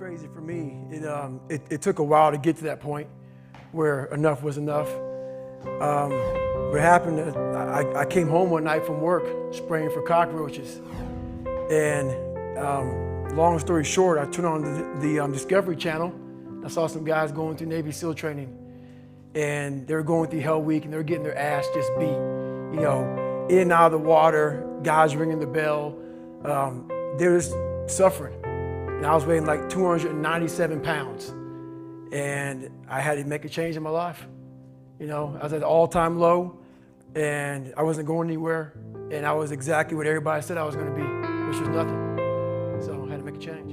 crazy for me. It took a while to get to that point where enough was enough. What happened, I came home one night from work spraying for cockroaches. And long story short, I turned on the Discovery Channel. I saw some guys going through Navy SEAL training. And they were going through Hell Week and they were getting their ass just beat. You know, in and out of the water, guys ringing the bell. They were just suffering. And I was weighing like 297 pounds. And I had to make a change in my life. You know, I was at an all-time low and I wasn't going anywhere. And I was exactly what everybody said I was going to be, which was nothing. So I had to make a change.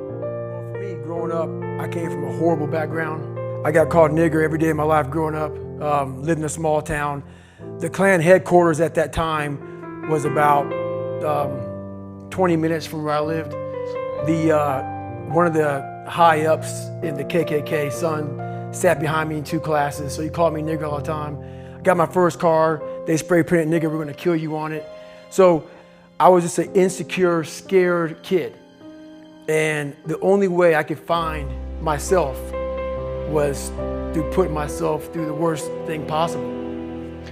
Well, for me, growing up, I came from a horrible background. I got called nigger every day of my life growing up, lived in a small town. The Klan headquarters at that time was about 20 minutes from where I lived. One of the high-ups in the KKK, son, sat behind me in 2 classes, so he called me nigger all the time. I got my first car, they spray painted nigger, we're gonna kill you on it. So I was just an insecure, scared kid. And the only way I could find myself was through putting myself through the worst thing possible.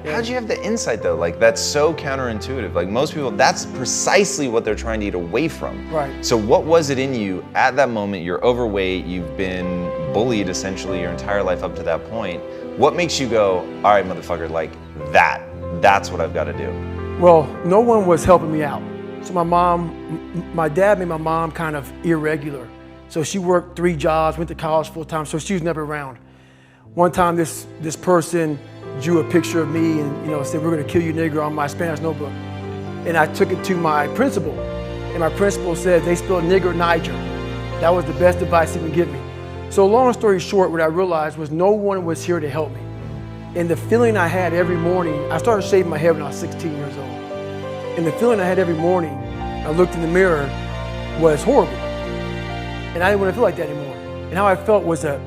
How'd you have the insight though? Like that's so counterintuitive. Like most people, that's precisely what they're trying to get away from. Right. So what was it in you at that moment? You're overweight, you've been bullied essentially your entire life up to that point. What makes you go, all right, motherfucker, like that's what I've got to do? Well, no one was helping me out. So my dad made my mom kind of irregular. So she worked 3 jobs, went to college full time, so she was never around. One time this person drew a picture of me and said, we're gonna kill you nigger on my Spanish notebook. And I took it to my principal. And my principal said, they spelled nigger Niger. That was the best advice he could give me. So long story short, what I realized was no one was here to help me. And the feeling I had every morning, I started shaving my head when I was 16 years old. And the feeling I had every morning, I looked in the mirror, was horrible. And I didn't want to feel like that anymore. And how I felt was a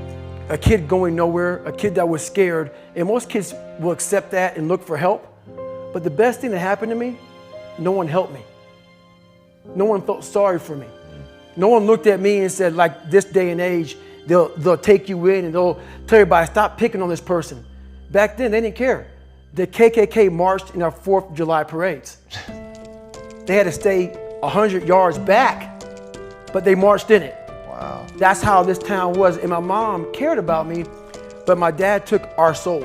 kid going nowhere, a kid that was scared. And most kids will accept that and look for help. But the best thing that happened to me, no one helped me. No one felt sorry for me. No one looked at me and said, like this day and age, they'll take you in and they'll tell everybody, stop picking on this person. Back then, they didn't care. The KKK marched in our 4th of July parades. They had to stay 100 yards back, but they marched in it. Wow. That's how this town was. And my mom cared about me, but my dad took our soul.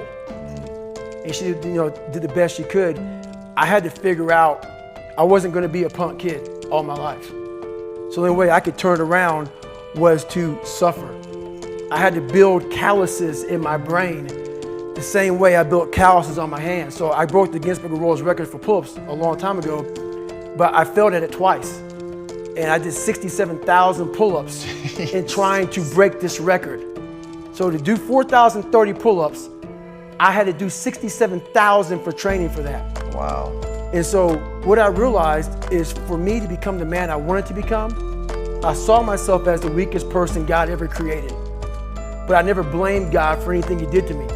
And she did the best she could. I had to figure out I wasn't gonna be a punk kid all my life. So the only way I could turn it around was to suffer. I had to build calluses in my brain the same way I built calluses on my hands. So I broke the Guinness Book of World Records for pull-ups a long time ago, but I failed at it twice. And I did 67,000 pull-ups in trying to break this record. So to do 4,030 pull-ups, I had to do 67,000 for training for that. Wow. And so what I realized is for me to become the man I wanted to become, I saw myself as the weakest person God ever created. But I never blamed God for anything he did to me.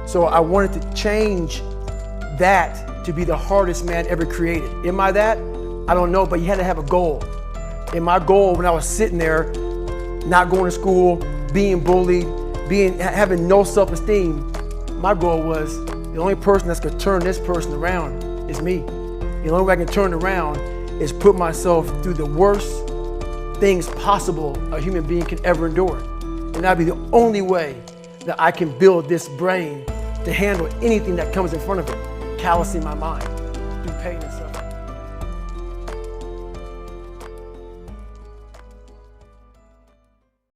So I wanted to change that to be the hardest man ever created. Am I that? I don't know, but you had to have a goal. And my goal when I was sitting there, not going to school, being bullied, having no self-esteem, my goal was the only person that's gonna turn this person around is me. The only way I can turn it around is put myself through the worst things possible a human being can ever endure. And that'd be the only way that I can build this brain to handle anything that comes in front of it, callousing my mind through pain and suffering.